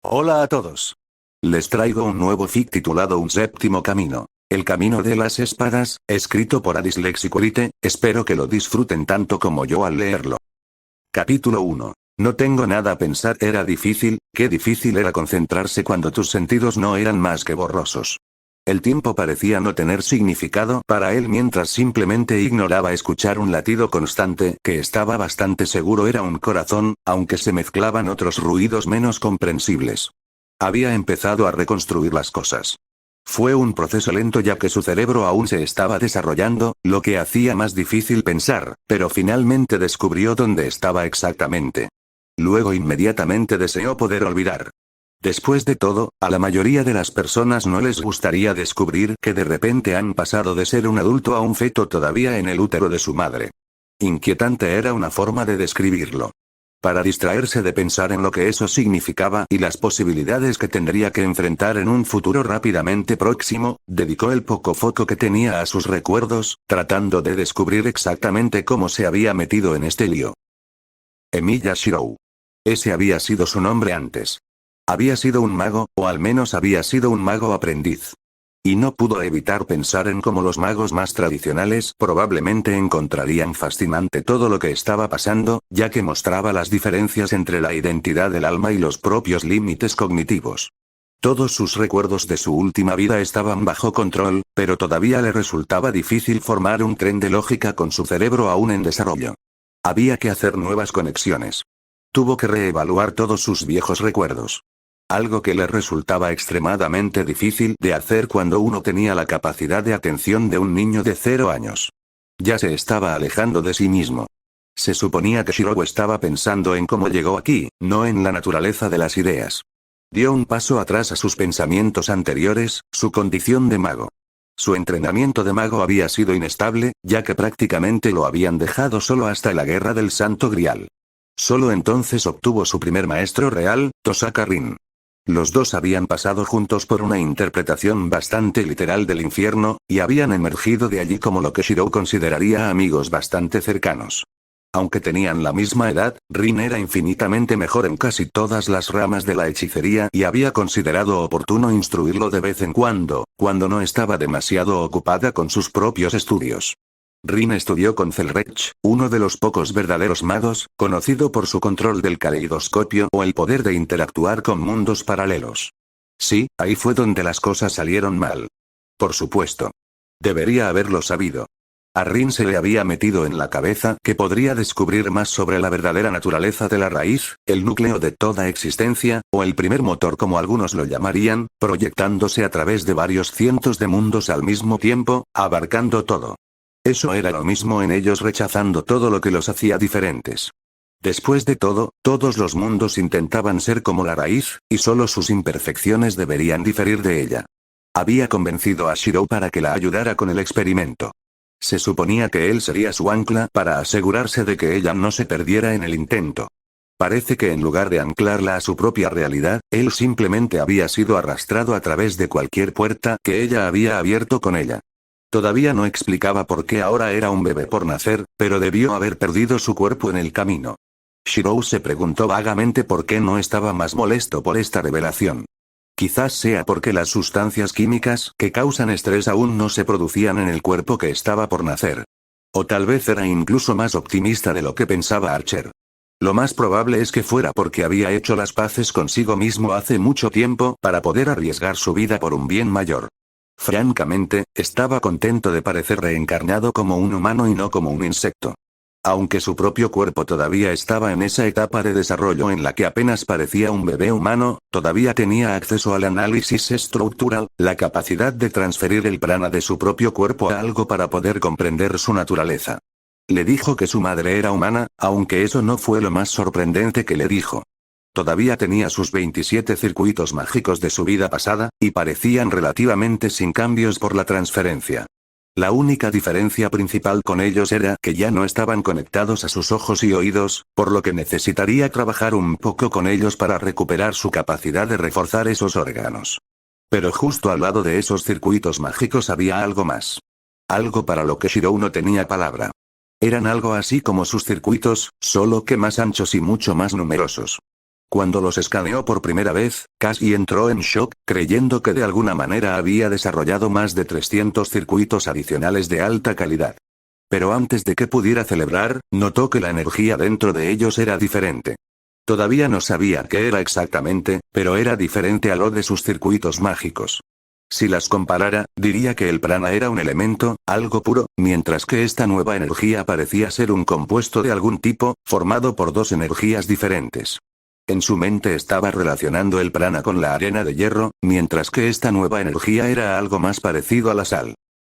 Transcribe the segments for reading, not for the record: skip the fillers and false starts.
Hola a todos. Les traigo un nuevo fic titulado Un séptimo camino. El camino de las espadas, escrito por Adislexicurite, espero que lo disfruten tanto como yo al leerlo. Capítulo 1. No tengo nada a pensar. Era difícil, qué difícil era concentrarse cuando tus sentidos no eran más que borrosos. El tiempo parecía no tener significado para él mientras simplemente ignoraba escuchar un latido constante que estaba bastante seguro era un corazón, aunque se mezclaban otros ruidos menos comprensibles. Había empezado a reconstruir las cosas. Fue un proceso lento ya que su cerebro aún se estaba desarrollando, lo que hacía más difícil pensar, pero finalmente descubrió dónde estaba exactamente. Luego inmediatamente deseó poder olvidar. Después de todo, a la mayoría de las personas no les gustaría descubrir que de repente han pasado de ser un adulto a un feto todavía en el útero de su madre. Inquietante era una forma de describirlo. Para distraerse de pensar en lo que eso significaba y las posibilidades que tendría que enfrentar en un futuro rápidamente próximo, dedicó el poco foco que tenía a sus recuerdos, tratando de descubrir exactamente cómo se había metido en este lío. Emilia Shirou. Ese había sido su nombre antes. Había sido un mago, o al menos había sido un mago aprendiz. Y no pudo evitar pensar en cómo los magos más tradicionales probablemente encontrarían fascinante todo lo que estaba pasando, ya que mostraba las diferencias entre la identidad del alma y los propios límites cognitivos. Todos sus recuerdos de su última vida estaban bajo control, pero todavía le resultaba difícil formar un tren de lógica con su cerebro aún en desarrollo. Había que hacer nuevas conexiones. Tuvo que reevaluar todos sus viejos recuerdos. Algo que le resultaba extremadamente difícil de hacer cuando uno tenía la capacidad de atención de un niño de 0 años. Ya se estaba alejando de sí mismo. Se suponía que Shirou estaba pensando en cómo llegó aquí, no en la naturaleza de las ideas. Dio un paso atrás a sus pensamientos anteriores, su condición de mago. Su entrenamiento de mago había sido inestable, ya que prácticamente lo habían dejado solo hasta la Guerra del Santo Grial. Solo entonces obtuvo su primer maestro real, Tosaka Rin. Los dos habían pasado juntos por una interpretación bastante literal del infierno, y habían emergido de allí como lo que Shirou consideraría amigos bastante cercanos. Aunque tenían la misma edad, Rin era infinitamente mejor en casi todas las ramas de la hechicería y había considerado oportuno instruirlo de vez en cuando no estaba demasiado ocupada con sus propios estudios. Rin estudió con Zelrech, uno de los pocos verdaderos magos, conocido por su control del caleidoscopio o el poder de interactuar con mundos paralelos. Sí, ahí fue donde las cosas salieron mal. Por supuesto. Debería haberlo sabido. A Rin se le había metido en la cabeza que podría descubrir más sobre la verdadera naturaleza de la raíz, el núcleo de toda existencia, o el primer motor como algunos lo llamarían, proyectándose a través de varios cientos de mundos al mismo tiempo, abarcando todo. Eso era lo mismo en ellos rechazando todo lo que los hacía diferentes. Después de todo, todos los mundos intentaban ser como la raíz, y solo sus imperfecciones deberían diferir de ella. Había convencido a Shirou para que la ayudara con el experimento. Se suponía que él sería su ancla para asegurarse de que ella no se perdiera en el intento. Parece que en lugar de anclarla a su propia realidad, él simplemente había sido arrastrado a través de cualquier puerta que ella había abierto con ella. Todavía no explicaba por qué ahora era un bebé por nacer, pero debió haber perdido su cuerpo en el camino. Shirou se preguntó vagamente por qué no estaba más molesto por esta revelación. Quizás sea porque las sustancias químicas que causan estrés aún no se producían en el cuerpo que estaba por nacer. O tal vez era incluso más optimista de lo que pensaba Archer. Lo más probable es que fuera porque había hecho las paces consigo mismo hace mucho tiempo para poder arriesgar su vida por un bien mayor. Francamente, estaba contento de parecer reencarnado como un humano y no como un insecto. Aunque su propio cuerpo todavía estaba en esa etapa de desarrollo en la que apenas parecía un bebé humano, todavía tenía acceso al análisis estructural, la capacidad de transferir el prana de su propio cuerpo a algo para poder comprender su naturaleza. Le dijo que su madre era humana, aunque eso no fue lo más sorprendente que le dijo. Todavía tenía sus 27 circuitos mágicos de su vida pasada, y parecían relativamente sin cambios por la transferencia. La única diferencia principal con ellos era que ya no estaban conectados a sus ojos y oídos, por lo que necesitaría trabajar un poco con ellos para recuperar su capacidad de reforzar esos órganos. Pero justo al lado de esos circuitos mágicos había algo más. Algo para lo que Shirou no tenía palabra. Eran algo así como sus circuitos, solo que más anchos y mucho más numerosos. Cuando los escaneó por primera vez, casi entró en shock, creyendo que de alguna manera había desarrollado más de 300 circuitos adicionales de alta calidad. Pero antes de que pudiera celebrar, notó que la energía dentro de ellos era diferente. Todavía no sabía qué era exactamente, pero era diferente a lo de sus circuitos mágicos. Si las comparara, diría que el prana era un elemento, algo puro, mientras que esta nueva energía parecía ser un compuesto de algún tipo, formado por dos energías diferentes. En su mente estaba relacionando el prana con la arena de hierro, mientras que esta nueva energía era algo más parecido a la sal.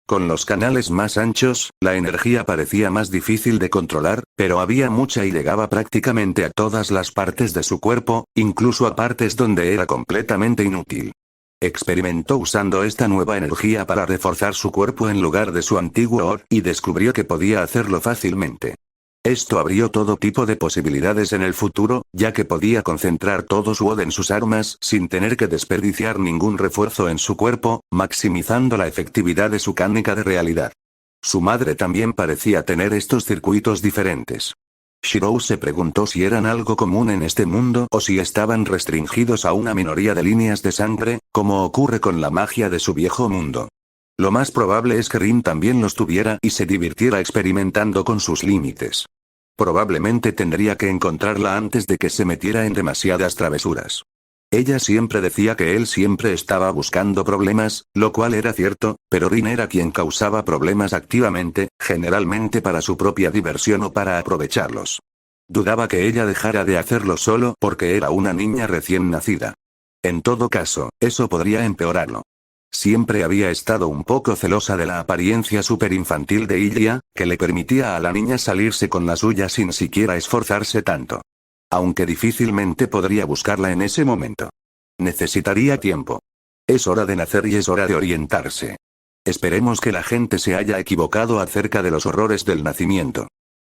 Con los canales más anchos, la energía parecía más difícil de controlar, pero había mucha y llegaba prácticamente a todas las partes de su cuerpo, incluso a partes donde era completamente inútil. Experimentó usando esta nueva energía para reforzar su cuerpo en lugar de su antiguo or, y descubrió que podía hacerlo fácilmente. Esto abrió todo tipo de posibilidades en el futuro, ya que podía concentrar todo su od en sus armas sin tener que desperdiciar ningún refuerzo en su cuerpo, maximizando la efectividad de su cánica de realidad. Su madre también parecía tener estos circuitos diferentes. Shirou se preguntó si eran algo común en este mundo o si estaban restringidos a una minoría de líneas de sangre, como ocurre con la magia de su viejo mundo. Lo más probable es que Rin también los tuviera y se divirtiera experimentando con sus límites. Probablemente tendría que encontrarla antes de que se metiera en demasiadas travesuras. Ella siempre decía que él siempre estaba buscando problemas, lo cual era cierto, pero Rin era quien causaba problemas activamente, generalmente para su propia diversión o para aprovecharlos. Dudaba que ella dejara de hacerlo solo porque era una niña recién nacida. En todo caso, eso podría empeorarlo. Siempre había estado un poco celosa de la apariencia superinfantil de Ilya, que le permitía a la niña salirse con la suya sin siquiera esforzarse tanto. Aunque difícilmente podría buscarla en ese momento. Necesitaría tiempo. Es hora de nacer y es hora de orientarse. Esperemos que la gente se haya equivocado acerca de los horrores del nacimiento.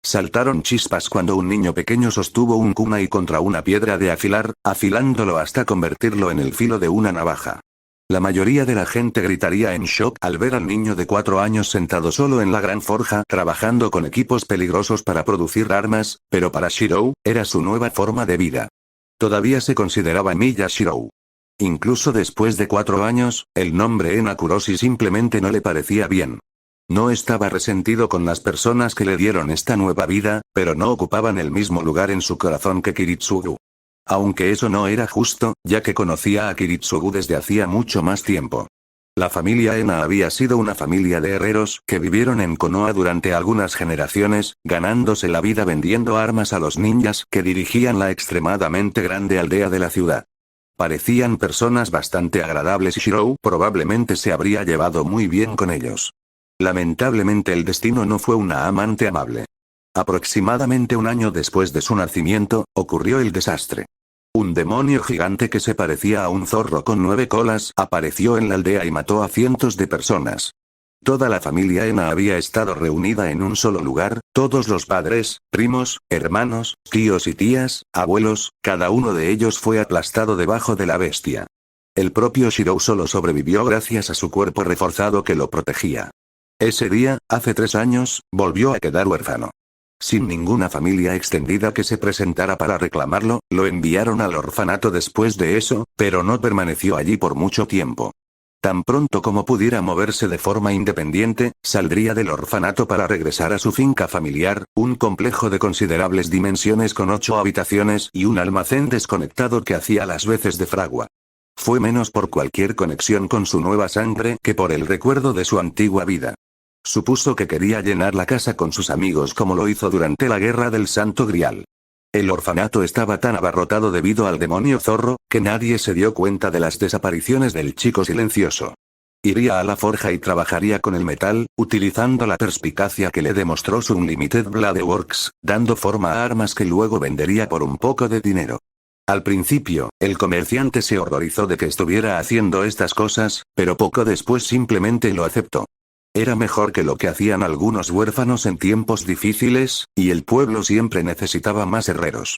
Saltaron chispas cuando un niño pequeño sostuvo un kunai contra una piedra de afilar, afilándolo hasta convertirlo en el filo de una navaja. La mayoría de la gente gritaría en shock al ver al niño de 4 años sentado solo en la gran forja trabajando con equipos peligrosos para producir armas, pero para Shirou, era su nueva forma de vida. Todavía se consideraba Miya Shirou. Incluso después de 4 años, el nombre Enakuroshi simplemente no le parecía bien. No estaba resentido con las personas que le dieron esta nueva vida, pero no ocupaban el mismo lugar en su corazón que Kiritsugu. Aunque eso no era justo, ya que conocía a Kiritsugu desde hacía mucho más tiempo. La familia Ena había sido una familia de herreros que vivieron en Konoha durante algunas generaciones, ganándose la vida vendiendo armas a los ninjas que dirigían la extremadamente grande aldea de la ciudad. Parecían personas bastante agradables y Shirou probablemente se habría llevado muy bien con ellos. Lamentablemente el destino no fue una amante amable. Aproximadamente un año después de su nacimiento, ocurrió el desastre. Un demonio gigante que se parecía a un zorro con 9 colas apareció en la aldea y mató a cientos de personas. Toda la familia Ena había estado reunida en un solo lugar, todos los padres, primos, hermanos, tíos y tías, abuelos, cada uno de ellos fue aplastado debajo de la bestia. El propio Shirou solo sobrevivió gracias a su cuerpo reforzado que lo protegía. Ese día, hace 3 años, volvió a quedar huérfano. Sin ninguna familia extendida que se presentara para reclamarlo, lo enviaron al orfanato después de eso, pero no permaneció allí por mucho tiempo. Tan pronto como pudiera moverse de forma independiente, saldría del orfanato para regresar a su finca familiar, un complejo de considerables dimensiones con 8 habitaciones y un almacén desconectado que hacía las veces de fragua. Fue menos por cualquier conexión con su nueva sangre que por el recuerdo de su antigua vida. Supuso que quería llenar la casa con sus amigos como lo hizo durante la Guerra del Santo Grial. El orfanato estaba tan abarrotado debido al demonio zorro, que nadie se dio cuenta de las desapariciones del chico silencioso. Iría a la forja y trabajaría con el metal, utilizando la perspicacia que le demostró su Unlimited Blade Works, dando forma a armas que luego vendería por un poco de dinero. Al principio, el comerciante se horrorizó de que estuviera haciendo estas cosas, pero poco después simplemente lo aceptó. Era mejor que lo que hacían algunos huérfanos en tiempos difíciles, y el pueblo siempre necesitaba más herreros.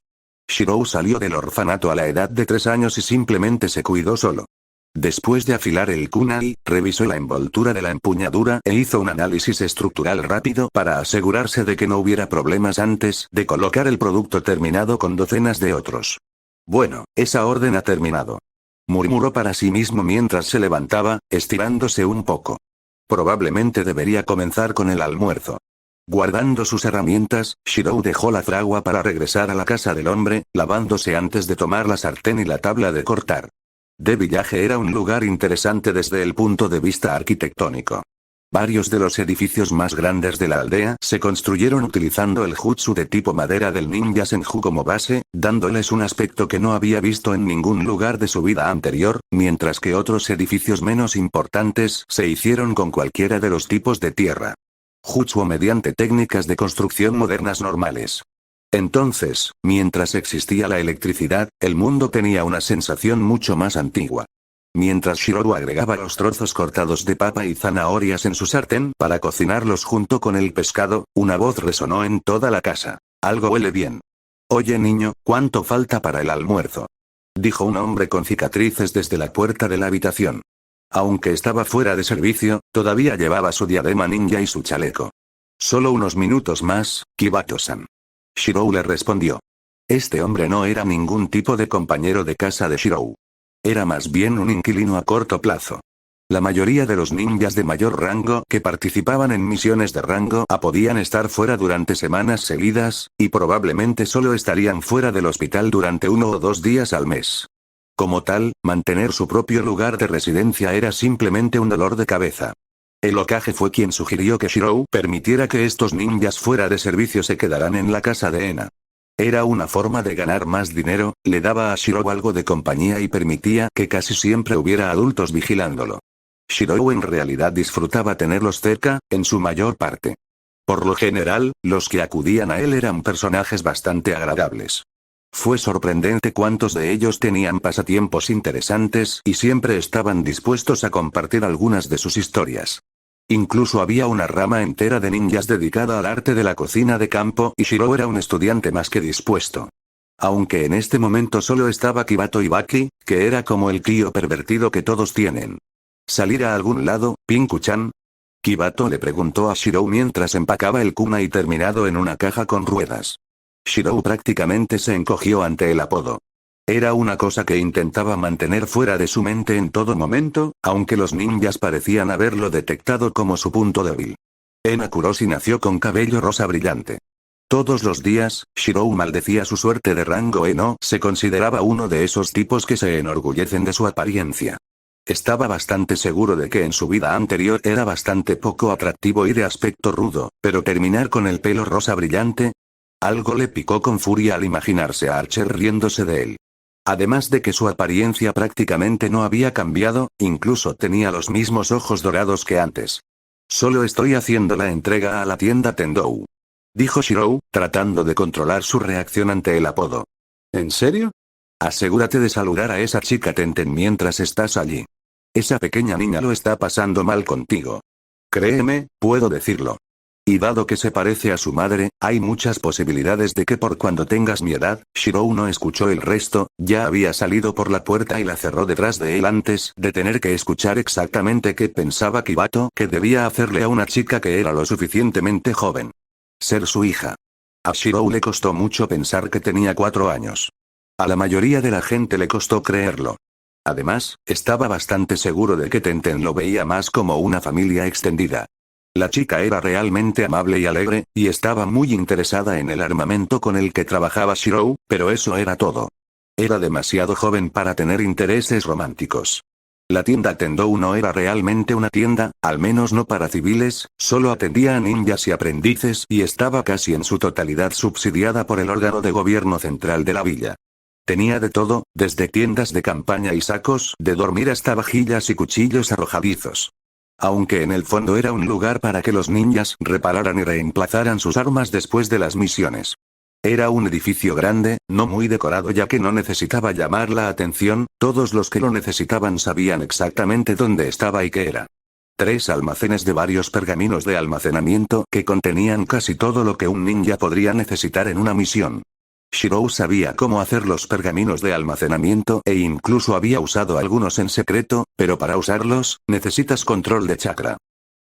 Shirou salió del orfanato a la edad de 3 años y simplemente se cuidó solo. Después de afilar el kunai, revisó la envoltura de la empuñadura e hizo un análisis estructural rápido para asegurarse de que no hubiera problemas antes de colocar el producto terminado con docenas de otros. Bueno, esa orden ha terminado. Murmuró para sí mismo mientras se levantaba, estirándose un poco. Probablemente debería comenzar con el almuerzo. Guardando sus herramientas, Shirou dejó la fragua para regresar a la casa del hombre, lavándose antes de tomar la sartén y la tabla de cortar. De Village era un lugar interesante desde el punto de vista arquitectónico. Varios de los edificios más grandes de la aldea se construyeron utilizando el jutsu de tipo madera del ninja Senju como base, dándoles un aspecto que no había visto en ningún lugar de su vida anterior, mientras que otros edificios menos importantes se hicieron con cualquiera de los tipos de tierra. Jutsu mediante técnicas de construcción modernas normales. Entonces, mientras existía la electricidad, el mundo tenía una sensación mucho más antigua. Mientras Shirou agregaba los trozos cortados de papa y zanahorias en su sartén para cocinarlos junto con el pescado, una voz resonó en toda la casa. Algo huele bien. Oye niño, ¿cuánto falta para el almuerzo? Dijo un hombre con cicatrices desde la puerta de la habitación. Aunque estaba fuera de servicio, todavía llevaba su diadema ninja y su chaleco. Solo unos minutos más, Kibato-san. Shirou le respondió. Este hombre no era ningún tipo de compañero de casa de Shirou. Era más bien un inquilino a corto plazo. La mayoría de los ninjas de mayor rango que participaban en misiones de rango A podían estar fuera durante semanas seguidas, y probablemente solo estarían fuera del hospital durante 1 o 2 días al mes. Como tal, mantener su propio lugar de residencia era simplemente un dolor de cabeza. El Hokage fue quien sugirió que Shirou permitiera que estos ninjas fuera de servicio se quedaran en la casa de Ena. Era una forma de ganar más dinero, le daba a Shirou algo de compañía y permitía que casi siempre hubiera adultos vigilándolo. Shirou en realidad disfrutaba tenerlos cerca, en su mayor parte. Por lo general, los que acudían a él eran personajes bastante agradables. Fue sorprendente cuántos de ellos tenían pasatiempos interesantes y siempre estaban dispuestos a compartir algunas de sus historias. Incluso había una rama entera de ninjas dedicada al arte de la cocina de campo y Shirou era un estudiante más que dispuesto. Aunque en este momento solo estaba Kibato y Baki, que era como el tío pervertido que todos tienen. ¿Salir a algún lado, Pinku-chan? Kibato le preguntó a Shirou mientras empacaba el kunai terminado en una caja con ruedas. Shirou prácticamente se encogió ante el apodo. Era una cosa que intentaba mantener fuera de su mente en todo momento, aunque los ninjas parecían haberlo detectado como su punto débil. Ena Kuroshi nació con cabello rosa brillante. Todos los días, Shirou maldecía su suerte de rango E. No se consideraba uno de esos tipos que se enorgullecen de su apariencia. Estaba bastante seguro de que en su vida anterior era bastante poco atractivo y de aspecto rudo, pero terminar con el pelo rosa brillante. Algo le picó con furia al imaginarse a Archer riéndose de él. Además de que su apariencia prácticamente no había cambiado, incluso tenía los mismos ojos dorados que antes. Solo estoy haciendo la entrega a la tienda Tendou. Dijo Shirou, tratando de controlar su reacción ante el apodo. ¿En serio? Asegúrate de saludar a esa chica Tenten mientras estás allí. Esa pequeña niña lo está pasando mal contigo. Créeme, puedo decirlo. Y dado que se parece a su madre, hay muchas posibilidades de que por cuando tengas mi edad. Shirou no escuchó el resto, ya había salido por la puerta y la cerró detrás de él antes de tener que escuchar exactamente qué pensaba Kibato que debía hacerle a una chica que era lo suficientemente joven. Ser su hija. A Shirou le costó mucho pensar que tenía 4 años. A la mayoría de la gente le costó creerlo. Además, estaba bastante seguro de que Tenten lo veía más como una familia extendida. La chica era realmente amable y alegre, y estaba muy interesada en el armamento con el que trabajaba Shirou, pero eso era todo. Era demasiado joven para tener intereses románticos. La tienda Tendou no era realmente una tienda, al menos no para civiles, solo atendía a ninjas y aprendices y estaba casi en su totalidad subsidiada por el órgano de gobierno central de la villa. Tenía de todo, desde tiendas de campaña y sacos de dormir hasta vajillas y cuchillos arrojadizos. Aunque en el fondo era un lugar para que los ninjas repararan y reemplazaran sus armas después de las misiones. Era un edificio grande, no muy decorado ya que no necesitaba llamar la atención, todos los que lo necesitaban sabían exactamente dónde estaba y qué era. 3 almacenes de varios pergaminos de almacenamiento que contenían casi todo lo que un ninja podría necesitar en una misión. Shirou sabía cómo hacer los pergaminos de almacenamiento e incluso había usado algunos en secreto, pero para usarlos, necesitas control de chakra.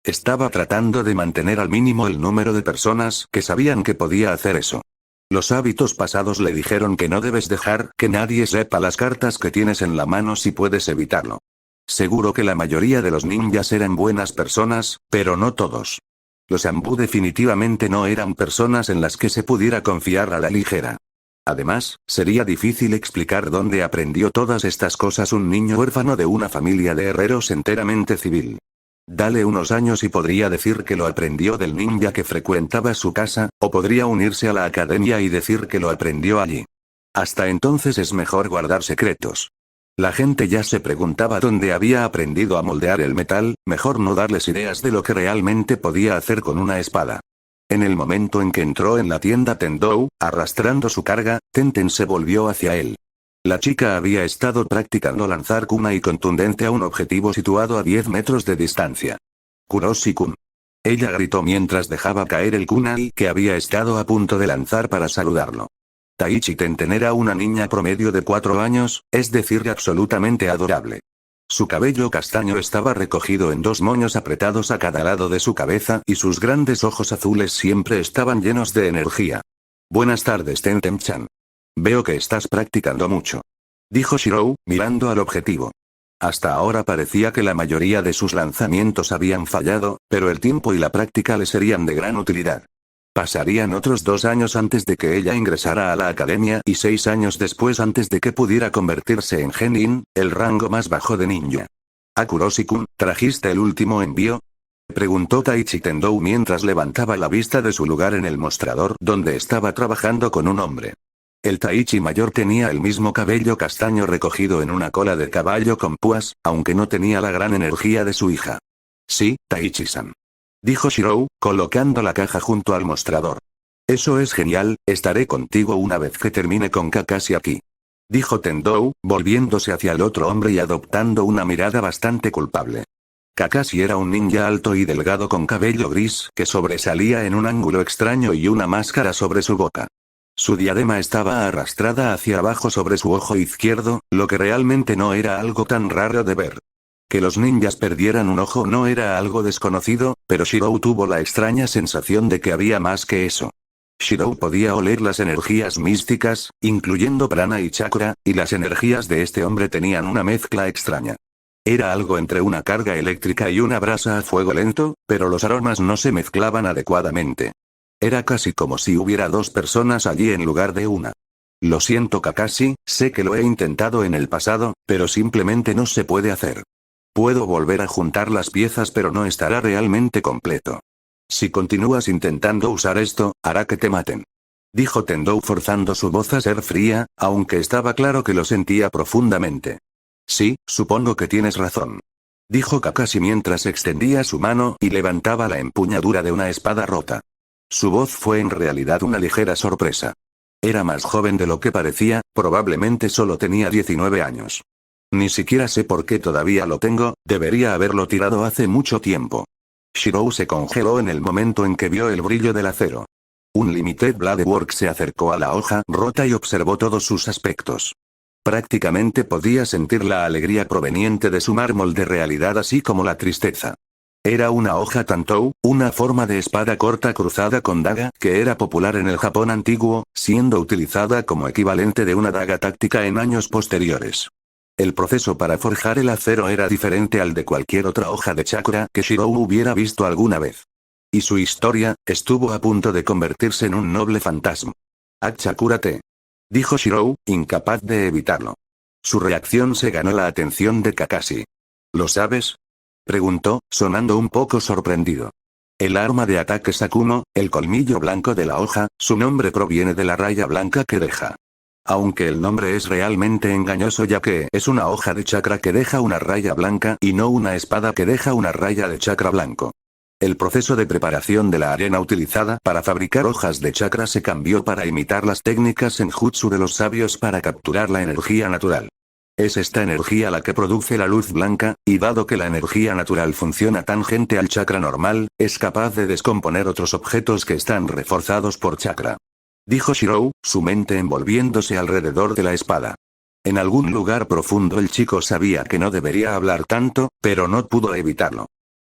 Estaba tratando de mantener al mínimo el número de personas que sabían que podía hacer eso. Los hábitos pasados le dijeron que no debes dejar que nadie sepa las cartas que tienes en la mano si puedes evitarlo. Seguro que la mayoría de los ninjas eran buenas personas, pero no todos. Los Anbu definitivamente no eran personas en las que se pudiera confiar a la ligera. Además, sería difícil explicar dónde aprendió todas estas cosas un niño huérfano de una familia de herreros enteramente civil. Dale unos años y podría decir que lo aprendió del ninja que frecuentaba su casa, o podría unirse a la academia y decir que lo aprendió allí. Hasta entonces es mejor guardar secretos. La gente ya se preguntaba dónde había aprendido a moldear el metal, mejor no darles ideas de lo que realmente podía hacer con una espada. En el momento en que entró en la tienda Tendou, arrastrando su carga, Tenten se volvió hacia él. La chica había estado practicando lanzar kunai contundente a un objetivo situado a 10 metros de distancia. Kuroshi-kun. Ella gritó mientras dejaba caer el kunai que había estado a punto de lanzar para saludarlo. Taichi Tenten era una niña promedio de 4 años, es decir, absolutamente adorable. Su cabello castaño estaba recogido en 2 moños apretados a cada lado de su cabeza y sus grandes ojos azules siempre estaban llenos de energía. Buenas tardes, Tenten-chan. Veo que estás practicando mucho. Dijo Shirou, mirando al objetivo. Hasta ahora parecía que la mayoría de sus lanzamientos habían fallado, pero el tiempo y la práctica le serían de gran utilidad. Pasarían otros 2 años antes de que ella ingresara a la academia y 6 años después antes de que pudiera convertirse en Genin, el rango más bajo de ninja. Kuroshi-kun, ¿trajiste el último envío? Preguntó Taichi Tendou mientras levantaba la vista de su lugar en el mostrador donde estaba trabajando con un hombre. El Taichi mayor tenía el mismo cabello castaño recogido en una cola de caballo con púas, aunque no tenía la gran energía de su hija. Sí, Taichi-san. Dijo Shirou, colocando la caja junto al mostrador. Eso es genial, estaré contigo una vez que termine con Kakashi aquí. Dijo Tendou, volviéndose hacia el otro hombre y adoptando una mirada bastante culpable. Kakashi era un ninja alto y delgado con cabello gris que sobresalía en un ángulo extraño y una máscara sobre su boca. Su diadema estaba arrastrada hacia abajo sobre su ojo izquierdo, lo que realmente no era algo tan raro de ver. Que los ninjas perdieran un ojo no era algo desconocido, pero Shirou tuvo la extraña sensación de que había más que eso. Shirou podía oler las energías místicas, incluyendo prana y chakra, y las energías de este hombre tenían una mezcla extraña. Era algo entre una carga eléctrica y una brasa a fuego lento, pero los aromas no se mezclaban adecuadamente. Era casi como si hubiera 2 personas allí en lugar de una. Lo siento, Kakashi, sé que lo he intentado en el pasado, pero simplemente no se puede hacer. Puedo volver a juntar las piezas pero no estará realmente completo. Si continúas intentando usar esto, hará que te maten. Dijo Tendou forzando su voz a ser fría, aunque estaba claro que lo sentía profundamente. Sí, supongo que tienes razón. Dijo Kakashi mientras extendía su mano y levantaba la empuñadura de una espada rota. Su voz fue en realidad una ligera sorpresa. Era más joven de lo que parecía, probablemente solo tenía 19 años. Ni siquiera sé por qué todavía lo tengo, debería haberlo tirado hace mucho tiempo. Shirou se congeló en el momento en que vio el brillo del acero. Un Limited Blade Work se acercó a la hoja rota y observó todos sus aspectos. Prácticamente podía sentir la alegría proveniente de su mármol de realidad así como la tristeza. Era una hoja Tantou, una forma de espada corta cruzada con daga que era popular en el Japón antiguo, siendo utilizada como equivalente de una daga táctica en años posteriores. El proceso para forjar el acero era diferente al de cualquier otra hoja de chakra que Shirou hubiera visto alguna vez. Y su historia, estuvo a punto de convertirse en un noble fantasma. «Chakura-te», dijo Shirou, incapaz de evitarlo. Su reacción se ganó la atención de Kakashi. ¿Lo sabes?, preguntó, sonando un poco sorprendido. El arma de ataque Sakumo, el colmillo blanco de la hoja, su nombre proviene de la raya blanca que deja. Aunque el nombre es realmente engañoso ya que es una hoja de chakra que deja una raya blanca y no una espada que deja una raya de chakra blanco. El proceso de preparación de la arena utilizada para fabricar hojas de chakra se cambió para imitar las técnicas en jutsu de los sabios para capturar la energía natural. Es esta energía la que produce la luz blanca, y dado que la energía natural funciona tangente al chakra normal, es capaz de descomponer otros objetos que están reforzados por chakra. Dijo Shirou, su mente envolviéndose alrededor de la espada. En algún lugar profundo el chico sabía que no debería hablar tanto, pero no pudo evitarlo.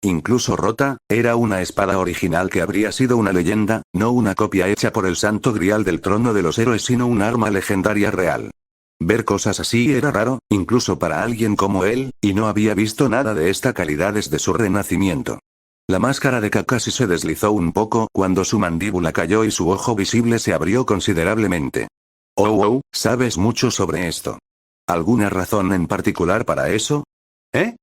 Incluso rota, era una espada original que habría sido una leyenda, no una copia hecha por el santo grial del trono de los héroes, sino un arma legendaria real. Ver cosas así era raro, incluso para alguien como él, y no había visto nada de esta calidad desde su renacimiento. La máscara de Kakashi se deslizó un poco cuando su mandíbula cayó y su ojo visible se abrió considerablemente. Oh, sabes mucho sobre esto. ¿Alguna razón en particular para eso? ¿Eh?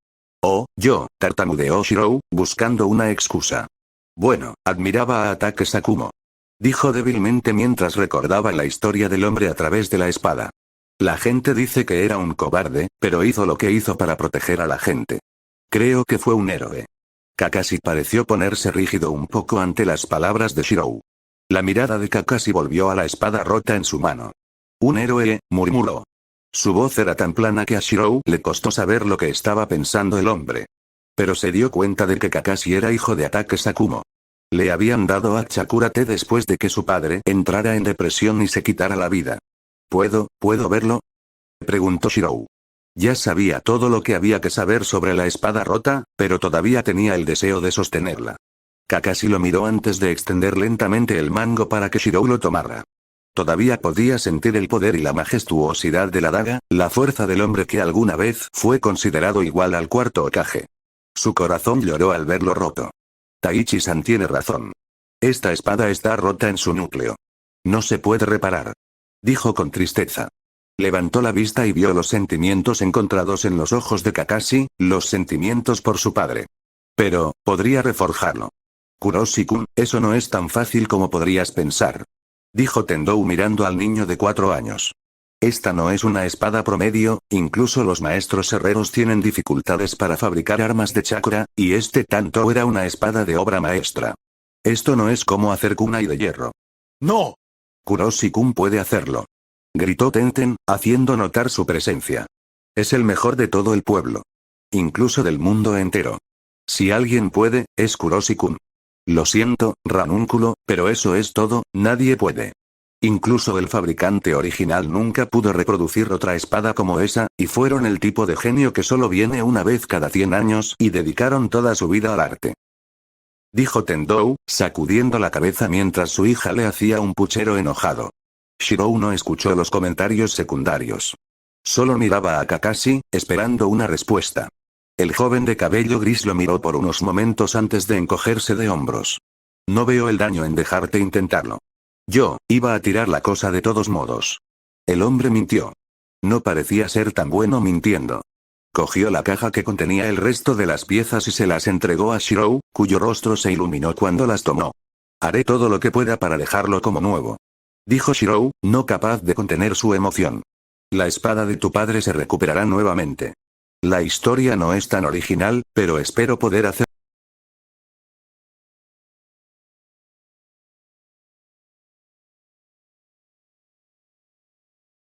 Oh, yo, tartamudeó Shirou, buscando una excusa. Bueno, admiraba a Ataque Sakumo. Dijo débilmente mientras recordaba la historia del hombre a través de la espada. La gente dice que era un cobarde, pero hizo lo que hizo para proteger a la gente. Creo que fue un héroe. Kakashi pareció ponerse rígido un poco ante las palabras de Shirou. La mirada de Kakashi volvió a la espada rota en su mano. Un héroe, murmuró. Su voz era tan plana que a Shirou le costó saber lo que estaba pensando el hombre. Pero se dio cuenta de que Kakashi era hijo de Ataque Sakumo. Le habían dado a Chakurate después de que su padre entrara en depresión y se quitara la vida. ¿Puedo verlo? Preguntó Shirou. Ya sabía todo lo que había que saber sobre la espada rota, pero todavía tenía el deseo de sostenerla. Kakashi lo miró antes de extender lentamente el mango para que Shirou lo tomara. Todavía podía sentir el poder y la majestuosidad de la daga, la fuerza del hombre que alguna vez fue considerado igual al cuarto Hokage. Su corazón lloró al verlo roto. Taichi-san tiene razón. Esta espada está rota en su núcleo. No se puede reparar. Dijo con tristeza. Levantó la vista y vio los sentimientos encontrados en los ojos de Kakashi, los sentimientos por su padre. Pero, podría reforjarlo. Kuroshi-kun, eso no es tan fácil como podrías pensar. Dijo Tendou mirando al niño de 4 años. Esta no es una espada promedio, incluso los maestros herreros tienen dificultades para fabricar armas de chakra, y este tanto era una espada de obra maestra. Esto no es como hacer kunai de hierro. ¡No! Kuroshi-kun puede hacerlo. Gritó Tenten, haciendo notar su presencia. Es el mejor de todo el pueblo. Incluso del mundo entero. Si alguien puede, es Kuroshi-kun. Lo siento, ranúnculo, pero eso es todo, nadie puede. Incluso el fabricante original nunca pudo reproducir otra espada como esa, y fueron el tipo de genio que solo viene una vez cada 100 años y dedicaron toda su vida al arte. Dijo Tendou, sacudiendo la cabeza mientras su hija le hacía un puchero enojado. Shirou no escuchó los comentarios secundarios. Solo miraba a Kakashi, esperando una respuesta. El joven de cabello gris lo miró por unos momentos antes de encogerse de hombros. No veo el daño en dejarte intentarlo. Yo, iba a tirar la cosa de todos modos. El hombre mintió. No parecía ser tan bueno mintiendo. Cogió la caja que contenía el resto de las piezas y se las entregó a Shirou, cuyo rostro se iluminó cuando las tomó. Haré todo lo que pueda para dejarlo como nuevo. Dijo Shirou, no capaz de contener su emoción. La espada de tu padre se recuperará nuevamente. La historia no es tan original, pero espero poder hacer